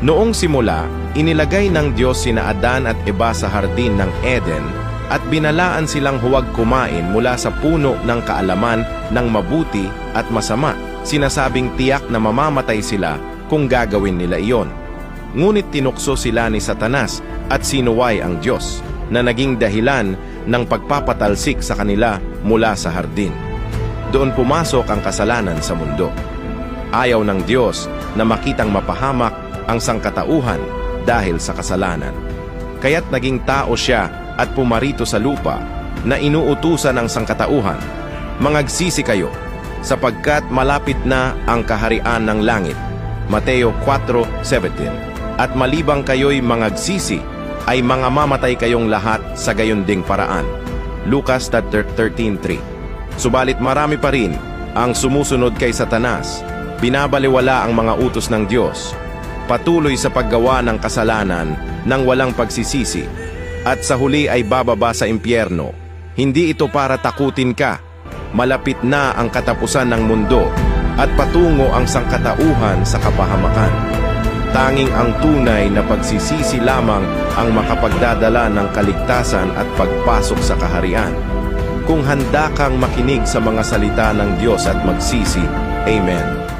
Noong simula, inilagay ng Diyos sina Adan at Eva sa hardin ng Eden at binalaan silang huwag kumain mula sa puno ng kaalaman ng mabuti at masama. Sinasabing tiyak na mamamatay sila kung gagawin nila iyon. Ngunit tinukso sila ni Satanas at sinuway ang Diyos na naging dahilan ng pagpapatalsik sa kanila mula sa hardin. Doon pumasok ang kasalanan sa mundo. Ayaw ng Diyos na makitang mapahamak ang sangkatauhan dahil sa kasalanan. Kaya't naging tao siya at pumarito sa lupa na inuutusan ng sangkatauhan. Mangagsisi kayo, sapagkat malapit na ang kaharian ng langit. Mateo 4:17. At malibang kayo'y mangagsisi, ay mga mamatay kayong lahat sa gayon ding paraan. Lucas 13:3. Subalit marami pa rin ang sumusunod kay Satanas. Binabaliwala ang mga utos ng Diyos. Patuloy sa paggawa ng kasalanan nang walang pagsisisi, at sa huli ay bababa sa impyerno. Hindi ito para takutin ka. Malapit na ang katapusan ng mundo at patungo ang sangkatauhan sa kapahamakan. Tanging ang tunay na pagsisisi lamang ang makapagdadala ng kaligtasan at pagpasok sa kaharian. Kung handa kang makinig sa mga salita ng Diyos at magsisi, Amen.